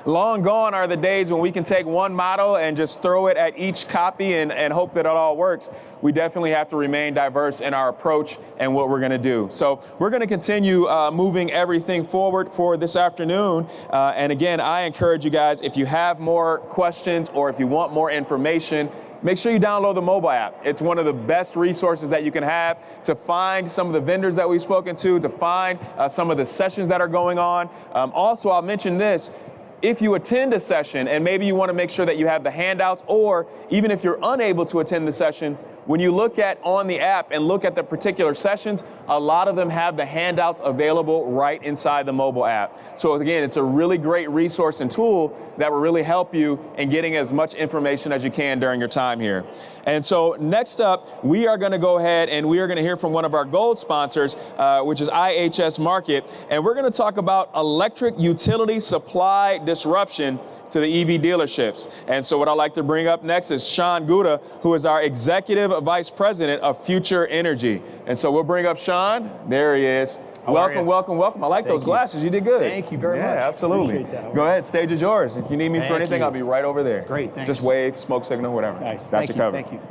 Long gone are the days when we can take one model and just throw it at each copy and hope that it all works. We definitely have to remain diverse in our approach and what we're going to do. So we're going to continue moving everything forward for this afternoon. And again, I encourage you guys, if you have more questions or if you want more information, make sure you download the mobile app. It's one of the best resources that you can have to find some of the vendors that we've spoken to find some of the sessions that are going on. Also, I'll mention this. If you attend a session and maybe you want to make sure that you have the handouts, or even if you're unable to attend the session, when you look at on the app and look at the particular sessions, a lot of them have the handouts available right inside the mobile app. So again, it's a really great resource and tool that will really help you in getting as much information as you can during your time here. And so next up, we are going to go ahead and we are going to hear from one of our gold sponsors, which is IHS Markit. And we're going to talk about electric utility supply disruption to the EV dealerships. And so what I'd like to bring up next is Sean Gouda, who is our Executive Vice President of Future Energy. And so we'll bring up Sean. There he is. Welcome, welcome, welcome. I like those glasses. You did good. Thank you very much. Yeah, absolutely. Appreciate that. Go ahead. Stage is yours. If you need me for anything, I'll be right over there. Great. Thanks. Just wave, smoke signal, whatever. Nice. Got you covered. Thank you.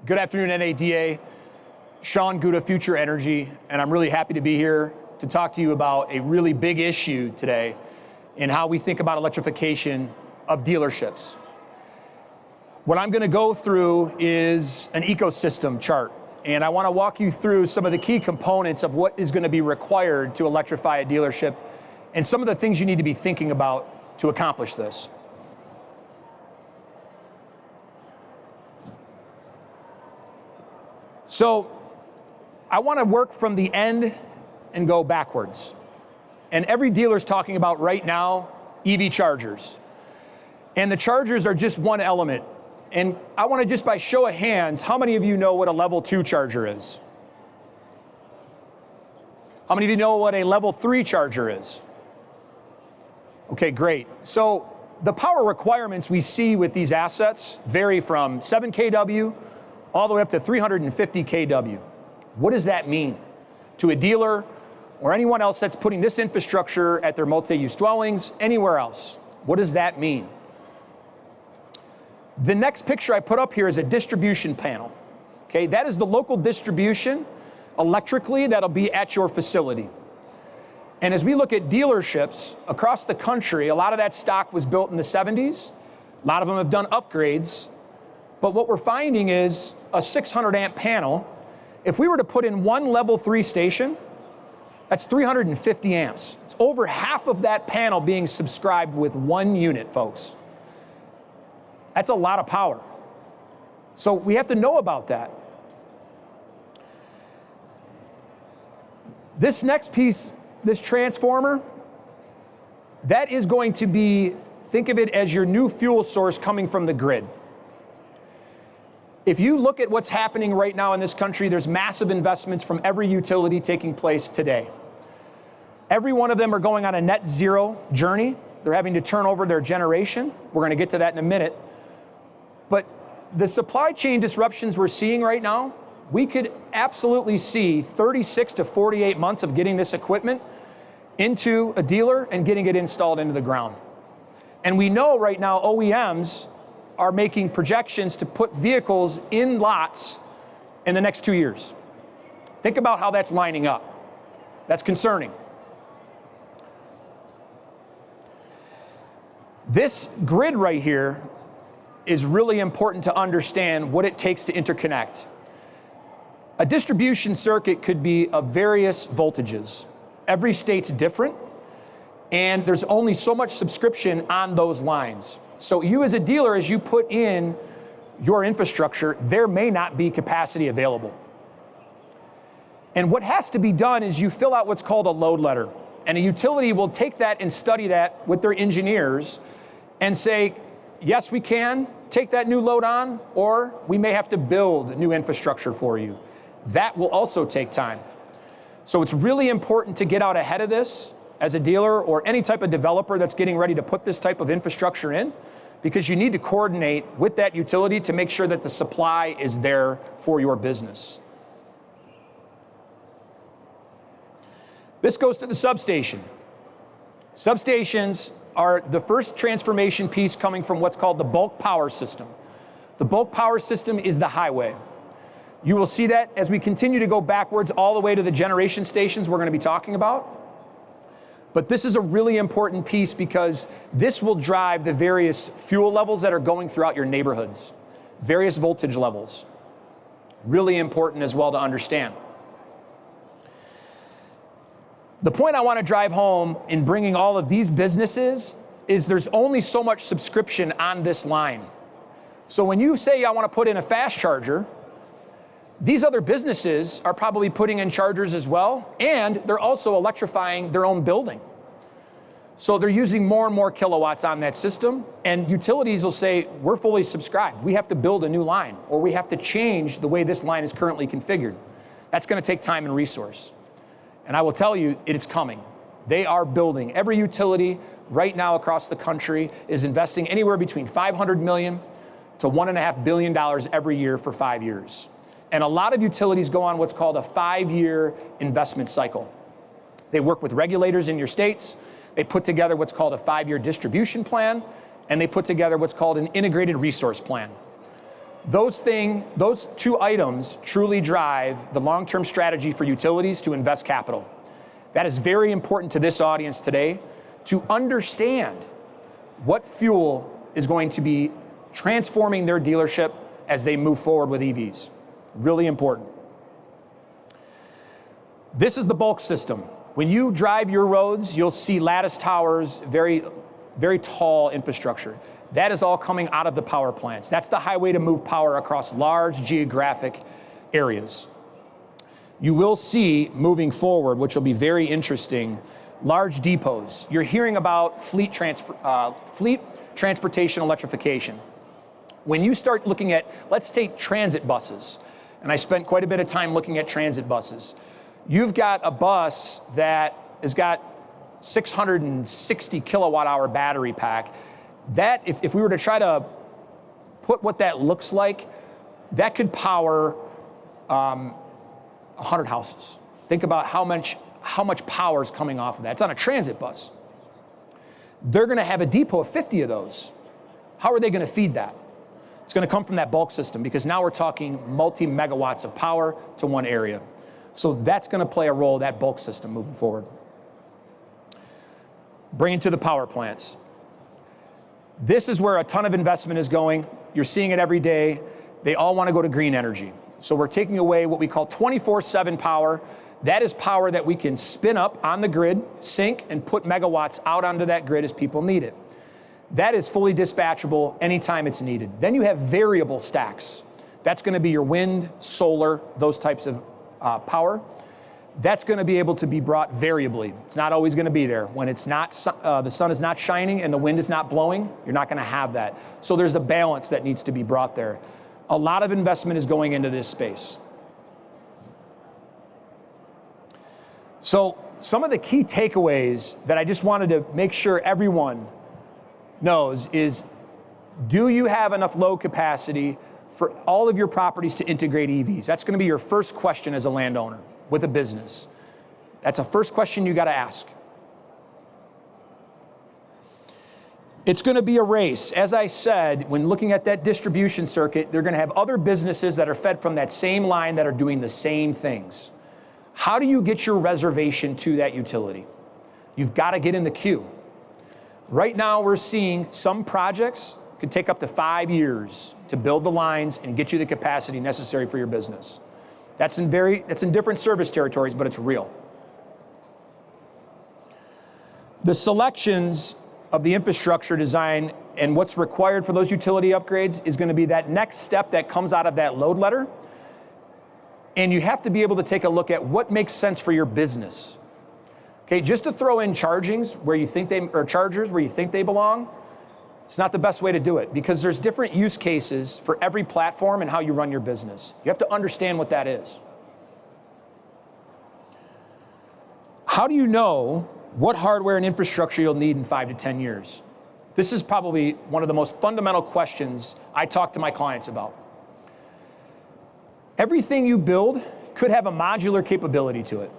Good afternoon, NADA. Sean Gouda, Future Energy, and I'm really happy to be here to talk to you about a really big issue today in how we think about electrification of dealerships. What I'm going to go through is an ecosystem chart, and I want to walk you through some of the key components of what is going to be required to electrify a dealership and some of the things you need to be thinking about to accomplish this. So I want to work from the end and go backwards. And every dealer's talking about right now EV chargers. And the chargers are just one element. And I want to just by show of hands, how many of you know what a level 2 charger is? How many of you know what a level 3 charger is? Okay, great. So the power requirements we see with these assets vary from 7 kW all the way up to 350 kW. What does that mean to a dealer or anyone else that's putting this infrastructure at their multi-use dwellings, anywhere else? What does that mean? The next picture I put up here is a distribution panel. Okay, that is the local distribution electrically that'll be at your facility. And as we look at dealerships across the country, a lot of that stock was built in the 70s. A lot of them have done upgrades. But what we're finding is a 600 amp panel. If we were to put in one level 3 station, that's 350 amps. It's over half of that panel being subscribed with one unit, folks. That's a lot of power. So we have to know about that. This next piece, this transformer, that is going to be, think of it as your new fuel source coming from the grid. If you look at what's happening right now in this country, there's massive investments from every utility taking place today. Every one of them are going on a net zero journey. They're having to turn over their generation. We're going to get to that in a minute. But the supply chain disruptions we're seeing right now, we could absolutely see 36 to 48 months of getting this equipment into a dealer and getting it installed into the ground. And we know right now OEMs are making projections to put vehicles in lots in the next 2 years. Think about how that's lining up. That's concerning. This grid right here is really important to understand what it takes to interconnect. A distribution circuit could be of various voltages. Every state's different, and there's only so much subscription on those lines. So you as a dealer, as you put in your infrastructure, there may not be capacity available. And what has to be done is you fill out what's called a load letter. And a utility will take that and study that with their engineers and say, yes, we can take that new load on, or we may have to build new infrastructure for you. That will also take time. So it's really important to get out ahead of this as a dealer or any type of developer that's getting ready to put this type of infrastructure in, because you need to coordinate with that utility to make sure that the supply is there for your business. This goes to the substation. Substations are the first transformation piece coming from what's called the bulk power system. The bulk power system is the highway. You will see that as we continue to go backwards all the way to the generation stations we're going to be talking about. But this is a really important piece because this will drive the various fuel levels that are going throughout your neighborhoods, various voltage levels. Really important as well to understand. The point I want to drive home in bringing all of these businesses is there's only so much subscription on this line. So when you say I want to put in a fast charger, these other businesses are probably putting in chargers as well, and they're also electrifying their own building. So they're using more and more kilowatts on that system, and utilities will say, we're fully subscribed. We have to build a new line, or we have to change the way this line is currently configured. That's going to take time and resource. And I will tell you, it's coming. They are building. Every utility right now across the country is investing anywhere between $500 million to $1.5 billion every year for 5 years. And a lot of utilities go on what's called a 5-year investment cycle. They work with regulators in your states. They put together what's called a 5-year distribution plan, and they put together what's called an integrated resource plan. Those two items truly drive the long-term strategy for utilities to invest capital. That is very important to this audience today to understand what fuel is going to be transforming their dealership as they move forward with EVs. Really important. This is the bulk system. When you drive your roads, you'll see lattice towers, very, very tall infrastructure. That is all coming out of the power plants. That's the highway to move power across large geographic areas. You will see moving forward, which will be very interesting, large depots. You're hearing about fleet transportation electrification. When you start looking at, let's take transit buses, and I spent quite a bit of time looking at transit buses. You've got a bus that has got 660 kilowatt hour battery pack. That, if we were to try to put what that looks like, that could power 100 houses. Think about how much power is coming off of that. It's on a transit bus. They're going to have a depot of 50 of those. How are they going to feed that? It's going to come from that bulk system because now we're talking multi-megawatts of power to one area. So that's going to play a role, that bulk system, moving forward. Bring it to the power plants. This is where a ton of investment is going. You're seeing it every day. They all want to go to green energy. So we're taking away what we call 24/7 power. That is power that we can spin up on the grid, sync, and put megawatts out onto that grid as people need it. That is fully dispatchable anytime it's needed. Then you have variable stacks. That's going to be your wind, solar, those types of power. That's going to be able to be brought variably. It's not always going to be there. When it's not, the sun is not shining and the wind is not blowing, you're not going to have that. So there's a balance that needs to be brought there. A lot of investment is going into this space. So some of the key takeaways that I just wanted to make sure everyone knows is, do you have enough load capacity for all of your properties to integrate EVs? That's going to be your first question as a landowner with a business. That's a first question you got to ask. It's going to be a race. As I said, when looking at that distribution circuit, they're going to have other businesses that are fed from that same line that are doing the same things. How do you get your reservation to that utility? You've got to get in the queue. Right now, we're seeing some projects could take up to 5 years to build the lines and get you the capacity necessary for your business. That's in different service territories, but it's real. The selections of the infrastructure design and what's required for those utility upgrades is going to be that next step that comes out of that load letter. And you have to be able to take a look at what makes sense for your business. Okay, just to throw in chargers where you think they belong, it's not the best way to do it because there's different use cases for every platform and how you run your business. You have to understand what that is. How do you know what hardware and infrastructure you'll need in 5 to 10 years? This is probably one of the most fundamental questions I talk to my clients about. Everything you build could have a modular capability to it.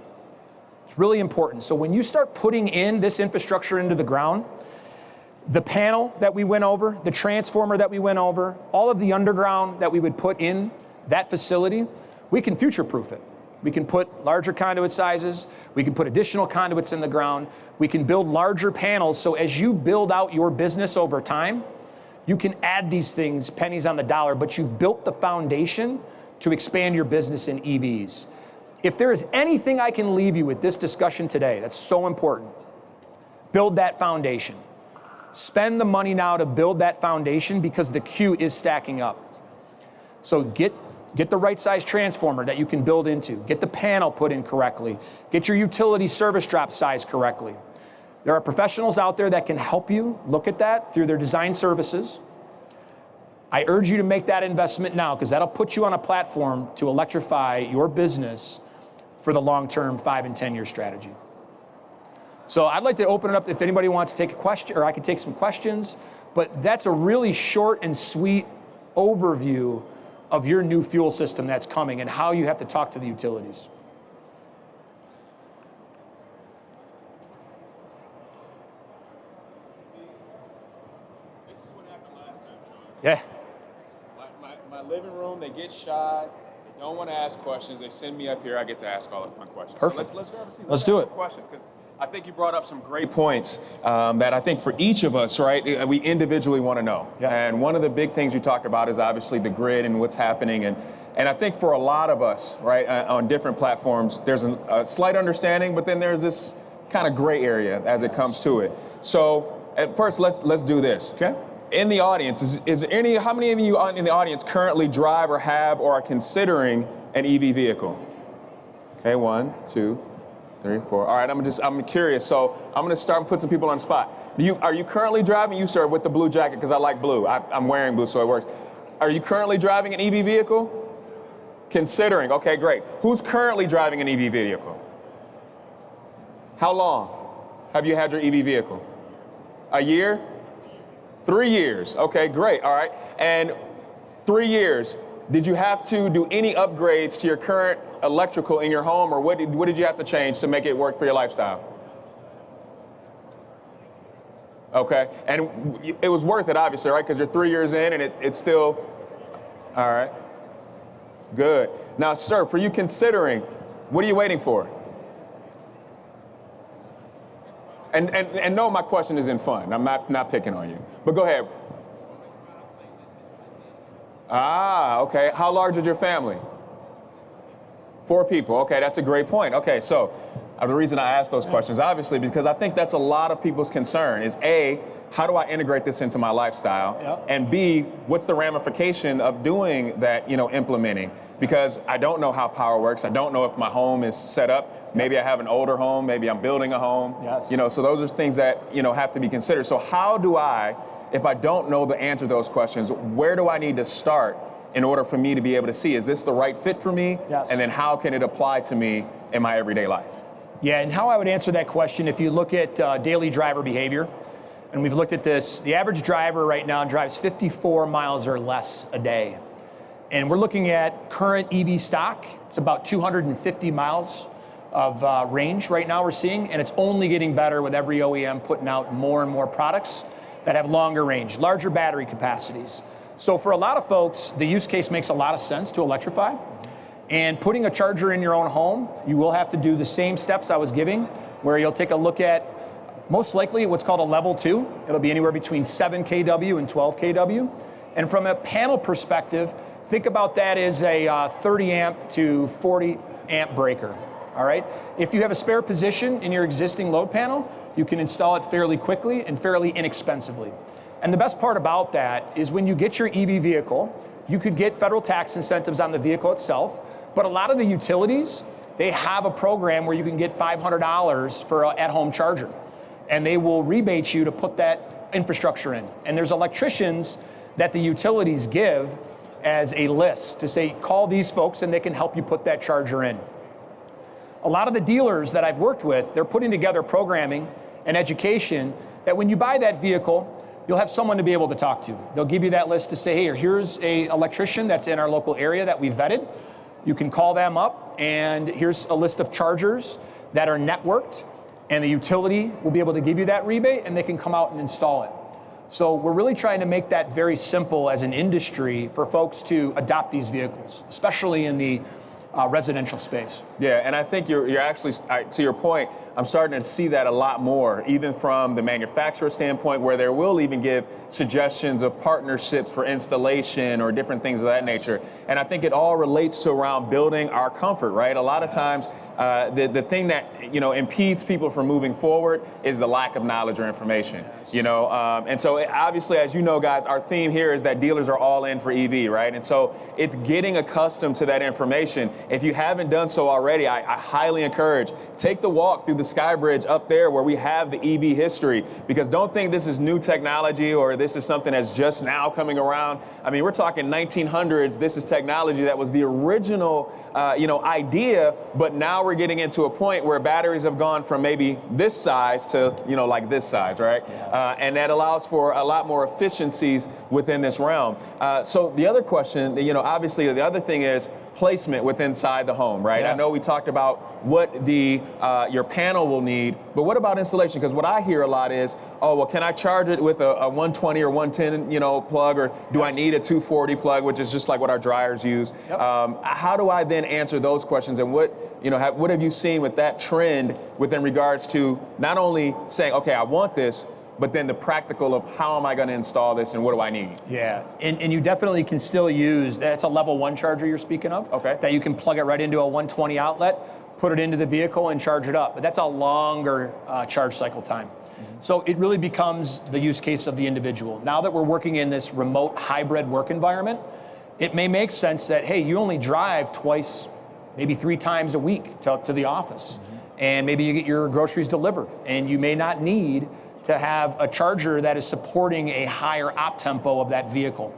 It's really important. So when you start putting in this infrastructure into the ground, the panel that we went over, the transformer that we went over, all of the underground that we would put in that facility, we can future-proof it. We can put larger conduit sizes, we can put additional conduits in the ground, we can build larger panels, so as you build out your business over time, you can add these things pennies on the dollar, but you've built the foundation to expand your business in EVs. If there is anything I can leave you with this discussion today that's so important, build that foundation. Spend the money now to build that foundation because the queue is stacking up. So get the right size transformer that you can build into. Get the panel put in correctly. Get your utility service drop size correctly. There are professionals out there that can help you look at that through their design services. I urge you to make that investment now because that'll put you on a platform to electrify your business for the long-term 5 and 10-year strategy. So I'd like to open it up if anybody wants to take a question, or I could take some questions, but that's a really short and sweet overview of your new fuel system that's coming and how you have to talk to the utilities. This is what happened last time, Sean. Yeah. My living room, they get shy, they don't want to ask questions, they send me up here, I get to ask all the fun questions. Perfect. So let's grab a seat. Let's do ask it. some questions, because I think you brought up some great points that I think for each of us, right, we individually want to know. Yeah. And one of the big things you talked about is obviously the grid and what's happening. And I think for a lot of us, right, on different platforms, there's a slight understanding, but then there's this kind of gray area as it comes to it. So at first, let's do this. Okay. In the audience, is there how many of you in the audience currently drive or have or are considering an EV vehicle? Okay, 1, 2, 3, 4. All right, I'm curious, so I'm gonna start and put some people on the spot. Are you currently driving? You, sir, with the blue jacket, because I like blue. I'm wearing blue, so it works. Are you currently driving an EV vehicle? Considering, okay, great. Who's currently driving an EV vehicle? How long have you had your EV vehicle? A year? 3 years, okay, great, all right. And 3 years, did you have to do any upgrades to your current electrical in your home, or what did you have to change to make it work for your lifestyle? Okay, and it was worth it, obviously, right? Because you're 3 years in and it's still, all right. Good. Now, sir, for you considering, what are you waiting for? And no, my question isn't fun. I'm not picking on you. But go ahead. Ah, okay. How large is your family? 4 people. Okay, that's a great point. Okay, so the reason I ask those questions, obviously, because I think that's a lot of people's concern is A, how do I integrate this into my lifestyle? Yep. And B, what's the ramification of doing that, implementing? Because I don't know how power works. I don't know if my home is set up. Maybe I have an older home. Maybe I'm building a home. Yes. So those are things that, have to be considered. So how do I, if I don't know the answer to those questions, where do I need to start in order for me to be able to see, is this the right fit for me? Yes. And then how can it apply to me in my everyday life? Yeah, and how I would answer that question, if you look at daily driver behavior, and we've looked at this, the average driver right now drives 54 miles or less a day. And we're looking at current EV stock. It's about 250 miles of range right now we're seeing, and it's only getting better with every OEM putting out more and more products that have longer range, larger battery capacities. So for a lot of folks, the use case makes a lot of sense to electrify. And putting a charger in your own home, you will have to do the same steps I was giving, where you'll take a look at most likely what's called a level 2. It'll be anywhere between 7 kW and 12 kW. And from a panel perspective, think about that as a 30 amp to 40 amp breaker. All right. If you have a spare position in your existing load panel, you can install it fairly quickly and fairly inexpensively. And the best part about that is when you get your EV vehicle, you could get federal tax incentives on the vehicle itself, but a lot of the utilities, they have a program where you can get $500 for an at-home charger, and they will rebate you to put that infrastructure in. And there's electricians that the utilities give as a list to say, call these folks and they can help you put that charger in. A lot of the dealers that I've worked with, they're putting together programming and education that when you buy that vehicle, you'll have someone to be able to talk to. They'll give you that list to say, hey, here's an electrician that's in our local area that we vetted. You can call them up, and here's a list of chargers that are networked, and the utility will be able to give you that rebate, and they can come out and install it. So we're really trying to make that very simple as an industry for folks to adopt these vehicles, especially in the residential space. Yeah, and I think you're actually, to your point, I'm starting to see that a lot more, even from the manufacturer standpoint, where they will even give suggestions of partnerships for installation or different things of that nature. And I think it all relates to around building our comfort, right? A lot of times, the thing that impedes people from moving forward is the lack of knowledge or information. And so obviously, as you know, guys, our theme here is that dealers are all in for EV, right? And so it's getting accustomed to that information. If you haven't done so already, I highly encourage, take the walk through the Sky Bridge up there where we have the EV history, because don't think this is new technology or this is something that's just now coming around. I mean, we're talking 1900s. This is technology that was the original, idea, but now we're getting into a point where batteries have gone from maybe this size to, like this size, right? Yes. And that allows for a lot more efficiencies within this realm. So the other question, obviously the other thing is placement within inside the home, right? Yeah. I know we talked about what your panel will need, but what about installation? Because what I hear a lot is, oh, well, can I charge it with a 120 or 110, plug, or do I need a 240 plug, which is just like what our dryers use? Yep. How do I then answer those questions? And what have you seen with that trend within regards to not only saying, okay, I want this, but then the practical of how am I going to install this and what do I need? Yeah, and you definitely can still use, that's a level 1 charger you're speaking of. Okay. That you can plug it right into a 120 outlet, put it into the vehicle and charge it up. But that's a longer charge cycle time. Mm-hmm. So it really becomes the use case of the individual. Now that we're working in this remote hybrid work environment, it may make sense that, hey, you only drive twice, maybe 3 times a week to the office. Mm-hmm. And maybe you get your groceries delivered, and you may not need to have a charger that is supporting a higher op tempo of that vehicle.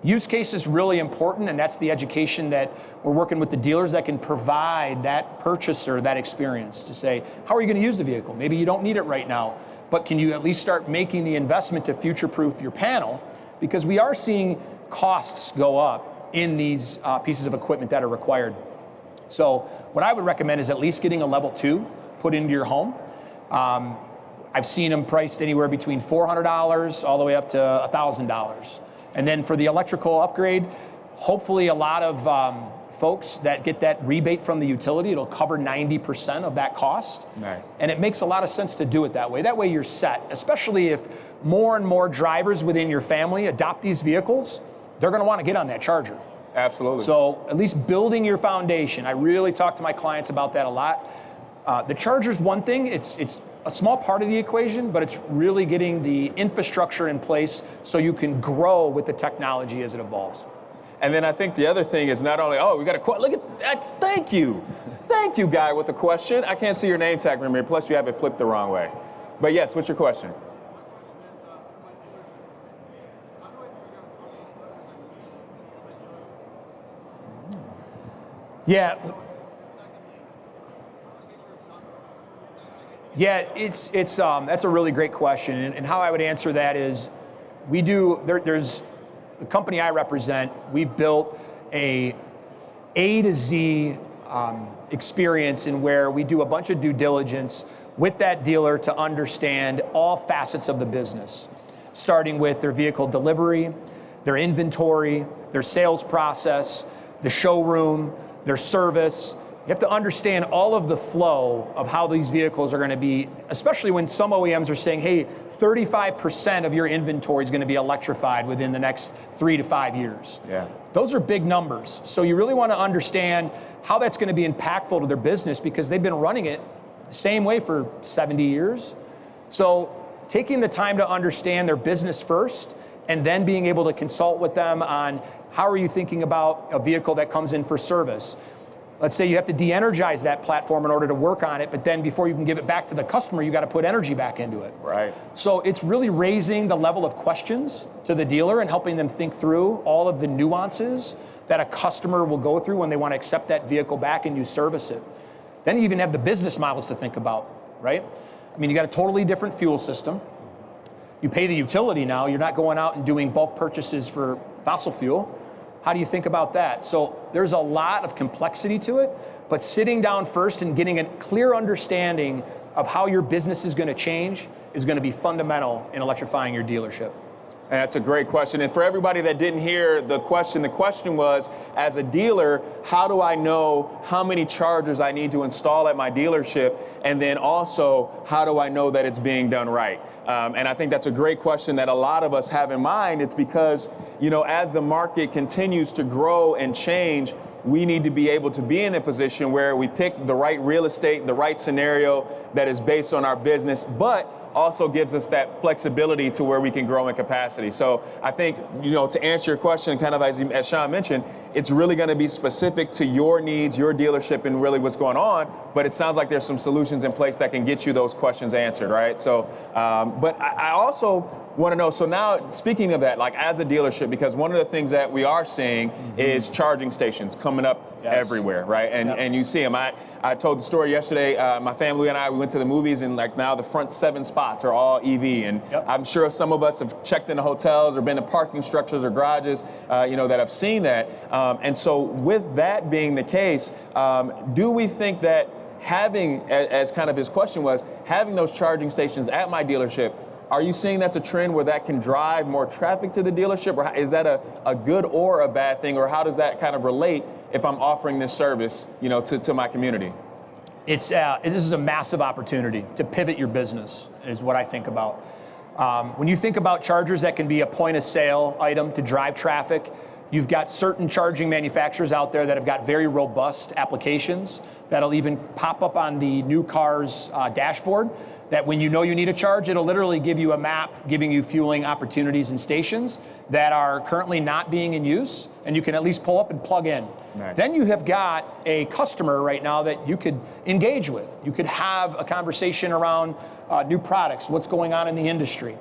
Use case is really important, and that's the education that we're working with the dealers that can provide that purchaser that experience to say, how are you going to use the vehicle? Maybe you don't need it right now, but can you at least start making the investment to future-proof your panel? Because we are seeing costs go up in these pieces of equipment that are required. So what I would recommend is at least getting a level 2 put into your home. I've seen them priced anywhere between $400 all the way up to $1,000. And then for the electrical upgrade, hopefully a lot of folks that get that rebate from the utility, it'll cover 90% of that cost. Nice. And it makes a lot of sense to do it that way. That way you're set, especially if more and more drivers within your family adopt these vehicles, they're gonna wanna get on that charger. Absolutely. So at least building your foundation. I really talk to my clients about that a lot. The charger's one thing, it's a small part of the equation, but it's really getting the infrastructure in place so you can grow with the technology as it evolves. And then I think the other thing is not only, we got a question, look at that, thank you, guy with the question. I can't see your name tag from here, plus you have it flipped the wrong way. But yes, what's your question? Yeah. Yeah, it's that's a really great question, and how I would answer that is, there's the company I represent. We've built a to Z experience in where we do a bunch of due diligence with that dealer to understand all facets of the business, starting with their vehicle delivery, their inventory, their sales process, the showroom, their service. You have to understand all of the flow of how these vehicles are going to be, especially when some OEMs are saying, hey, 35% of your inventory is going to be electrified within the next 3 to 5 years. Yeah. Those are big numbers. So you really want to understand how that's going to be impactful to their business, because they've been running it the same way for 70 years. So taking the time to understand their business first, and then being able to consult with them on how are you thinking about a vehicle that comes in for service. Let's say you have to de-energize that platform in order to work on it, but then before you can give it back to the customer, you got to put energy back into it. Right. So it's really raising the level of questions to the dealer and helping them think through all of the nuances that a customer will go through when they want to accept that vehicle back and you service it. Then you even have the business models to think about, right? I mean, you got a totally different fuel system. You pay the utility now. You're not going out and doing bulk purchases for fossil fuel. How do you think about that? So there's a lot of complexity to it, but sitting down first and getting a clear understanding of how your business is going to change is going to be fundamental in electrifying your dealership. And that's a great question. And for everybody that didn't hear the question was, as a dealer, how do I know how many chargers I need to install at my dealership? And then also, how do I know that it's being done right? And I think that's a great question that a lot of us have in mind. It's because, as the market continues to grow and change, we need to be able to be in a position where we pick the right real estate, the right scenario that is based on our business, but also gives us that flexibility to where we can grow in capacity. So I think, to answer your question, kind of as Sean mentioned, it's really going to be specific to your needs, your dealership, and really what's going on. But it sounds like there's some solutions in place that can get you those questions answered, right? So, but I also want to know, so now speaking of that, like as a dealership, because one of the things that we are seeing is charging stations coming up everywhere, right? And you see them. I told the story yesterday, my family and we went to the movies, and like now the front 7 spots are all EV. And I'm sure some of us have checked into hotels or been to parking structures or garages, that have seen that. And so with that being the case, do we think that having, as kind of his question was, having those charging stations at my dealership, are you seeing that's a trend where that can drive more traffic to the dealership? Or is that a good or a bad thing? Or how does that kind of relate if I'm offering this service, to my community? This is a massive opportunity to pivot your business, is what I think about. When you think about chargers that can be a point of sale item to drive traffic, you've got certain charging manufacturers out there that have got very robust applications that'll even pop up on the new car's dashboard, that when you need a charge, it'll literally give you a map giving you fueling opportunities and stations that are currently not being in use, and you can at least pull up and plug in. Nice. Then you have got a customer right now that you could engage with. You could have a conversation around new products, what's going on in the industry.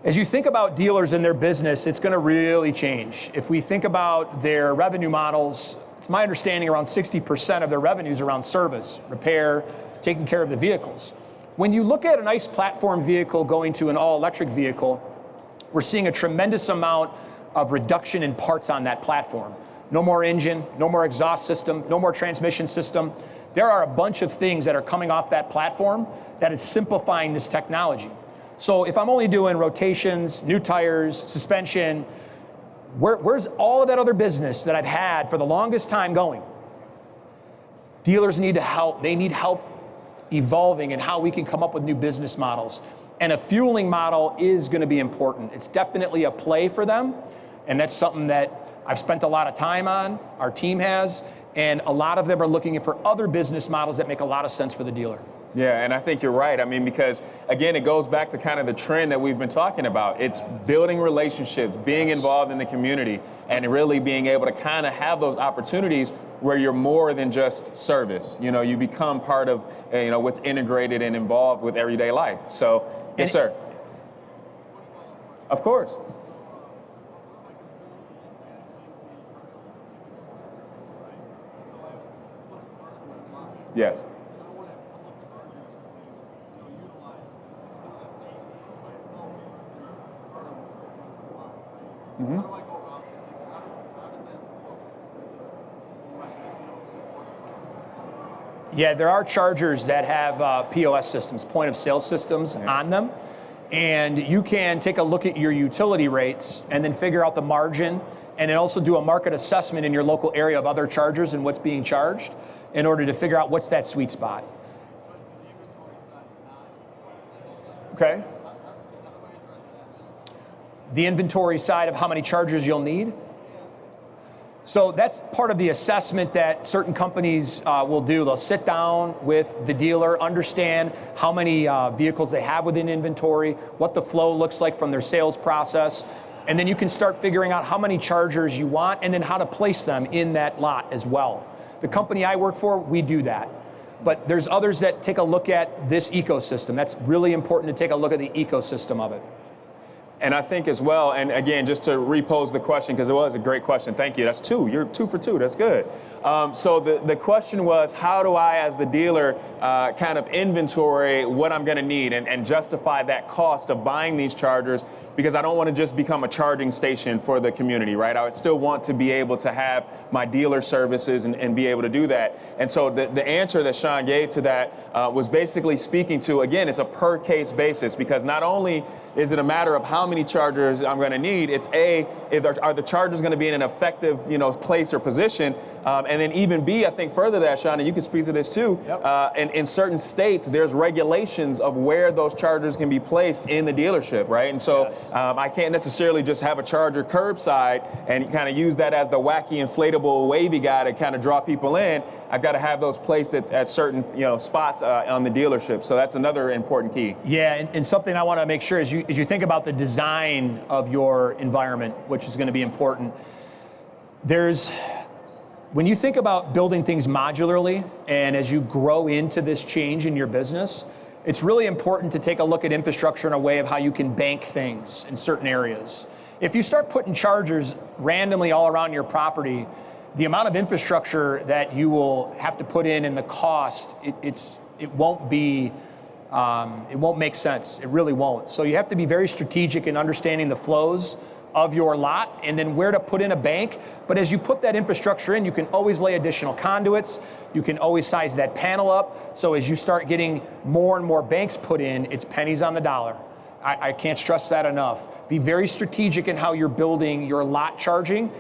As you think about dealers and their business, it's going to really change. If we think about their revenue models, it's my understanding around 60% of their revenues around service, repair, taking care of the vehicles. When you look at an ICE platform vehicle going to an all-electric vehicle, we're seeing a tremendous amount of reduction in parts on that platform. No more engine, no more exhaust system, no more transmission system. There are a bunch of things that are coming off that platform that is simplifying this technology. So if I'm only doing rotations, new tires, suspension, where's all of that other business that I've had for the longest time going? Dealers need help. They need help evolving and how we can come up with new business models. And a fueling model is going to be important. It's definitely a play for them. And that's something that I've spent a lot of time on, our team has, and a lot of them are looking for other business models that make a lot of sense for the dealer. Yeah, and I think you're right. I mean, because again, it goes back to kind of the trend that we've been talking about. It's building relationships, being involved in the community, and really being able to kind of have those opportunities where you're more than just service. You become part of, what's integrated and involved with everyday life. So, yes, sir. Of course. Yes. Mm-hmm. Yeah, there are chargers that have POS systems, point of sale systems on them. And you can take a look at your utility rates and then figure out the margin, and then also do a market assessment in your local area of other chargers and what's being charged in order to figure out what's that sweet spot. Okay. The inventory side of how many chargers you'll need. So that's part of the assessment that certain companies will do. They'll sit down with the dealer, understand how many vehicles they have within inventory, what the flow looks like from their sales process, and then you can start figuring out how many chargers you want and then how to place them in that lot as well. The company I work for, we do that. But there's others that take a look at this ecosystem. That's really important to take a look at the ecosystem of it. And I think as well, and again, just to repose the question, because it was a great question. Thank you. That's 2. You're 2 for 2. That's good. So the question was, how do I, as the dealer, kind of inventory what I'm going to need and justify that cost of buying these chargers because I don't want to just become a charging station for the community, right? I would still want to be able to have my dealer services and be able to do that. And so the answer that Sean gave to that was basically speaking to, again, it's a per case basis, because not only is it a matter of how many chargers I'm going to need, it's are the chargers going to be in an effective, place or position, and then even B, I think further that, Sean, and you can speak to this too. Yep. In certain states, there's regulations of where those chargers can be placed in the dealership, right? And so yes. I can't necessarily just have a charger curbside and kind of use that as the wacky inflatable wavy guy to kind of draw people in. I've got to have those placed at certain spots on the dealership. So that's another important key. Yeah, and something I want to make sure as you think about the design of your environment, which is going to be important, when you think about building things modularly and as you grow into this change in your business, it's really important to take a look at infrastructure in a way of how you can bank things in certain areas. If you start putting chargers randomly all around your property, the amount of infrastructure that you will have to put in and the cost, it won't make sense. It really won't. So you have to be very strategic in understanding the flows of your lot and then where to put in a bank. But as you put that infrastructure in, you can always lay additional conduits. You can always size that panel up. So as you start getting more and more banks put in, it's pennies on the dollar. I can't stress that enough. Be very strategic in how you're building your lot charging.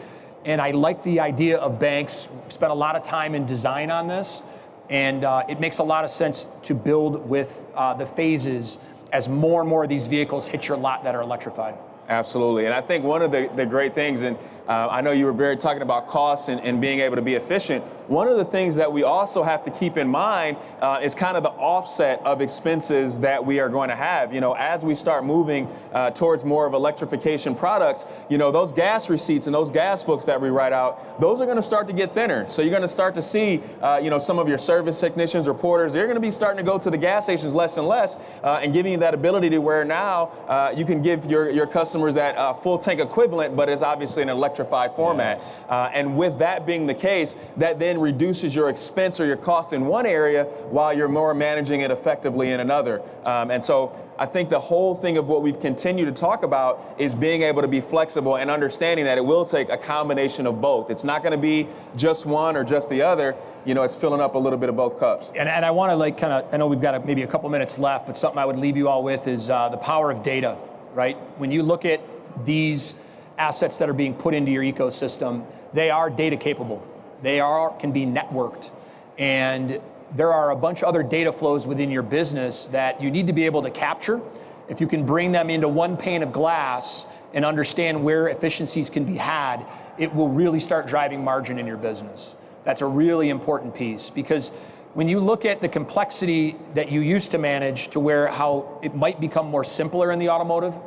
And I like the idea of banks. Spent a lot of time in design on this. And it makes a lot of sense to build with the phases as more and more of these vehicles hit your lot that are electrified. Absolutely. And I think one of the great things, and I know you were talking about costs and being able to be efficient. One of the things that we also have to keep in mind is kind of the offset of expenses that we are going to have. As we start moving towards more of electrification products, those gas receipts and those gas books that we write out, those are going to start to get thinner. So you're going to start to see, some of your service technicians or porters, they're going to be starting to go to the gas stations less and less, and giving you that ability to where now you can give your customers that full tank equivalent, but it's obviously an electrified format. Yes. And with that being the case, that then reduces your expense or your cost in one area while you're more managing it effectively in another. And so I think the whole thing of what we've continued to talk about is being able to be flexible and understanding that it will take a combination of both. It's not going to be just one or just the other. It's filling up a little bit of both cups. And I want to I know we've got maybe a couple minutes left, but something I would leave you all with is the power of data, right? When you look at these assets that are being put into your ecosystem, they are data capable. They can be networked. And there are a bunch of other data flows within your business that you need to be able to capture. If you can bring them into one pane of glass and understand where efficiencies can be had, it will really start driving margin in your business. That's a really important piece, because when you look at the complexity that you used to manage to how it might become more simpler in the automotive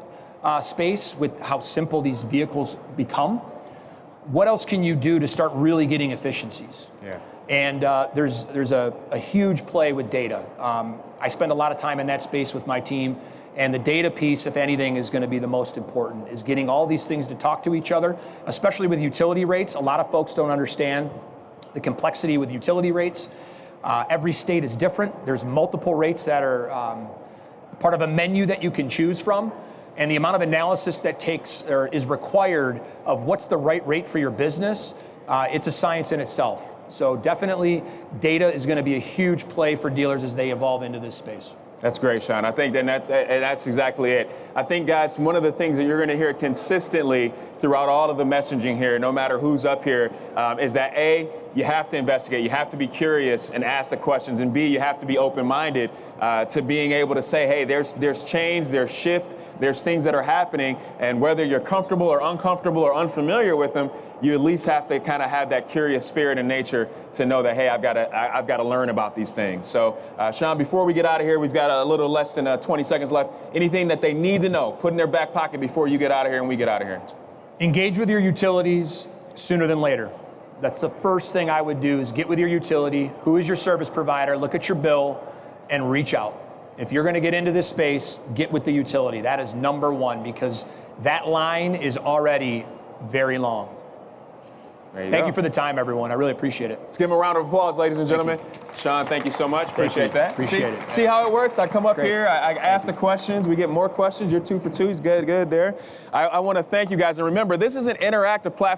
space with how simple these vehicles become, what else can you do to start really getting efficiencies? Yeah. And there's a huge play with data. I spend a lot of time in that space with my team, and the data piece, if anything, is going to be the most important, is getting all these things to talk to each other, especially with utility rates. A lot of folks don't understand the complexity with utility rates. Every state is different. There's multiple rates that are part of a menu that you can choose from. And the amount of analysis that is required of what's the right rate for your business, it's a science in itself. So definitely data is going to be a huge play for dealers as they evolve into this space. That's great, Sean. I think that's exactly it. I think, guys, one of the things that you're going to hear consistently throughout all of the messaging here, no matter who's up here, is that A, you have to investigate, you have to be curious and ask the questions, and B, you have to be open-minded to being able to say, hey, there's change, there's shift, there's things that are happening, and whether you're comfortable or uncomfortable or unfamiliar with them, you at least have to kind of have that curious spirit and nature to know that, hey, I've got to learn about these things. So, Sean, before we get out of here, we've got a little less than 20 seconds left. Anything that they need to know, put in their back pocket before you get out of here and we get out of here? Engage with your utilities sooner than later. That's the first thing I would do, is get with your utility. Who is your service provider? Look at your bill and reach out. If you're going to get into this space, get with the utility. That is number one, because that line is already very long. Thank you for the time, everyone. I really appreciate it. Let's give him a round of applause, ladies and gentlemen. Sean, thank you so much. Appreciate that. Appreciate it. See how it works? I come up here, I ask the questions, we get more questions. You're 2 for 2. He's good there. I want to thank you guys. And remember, this is an interactive platform.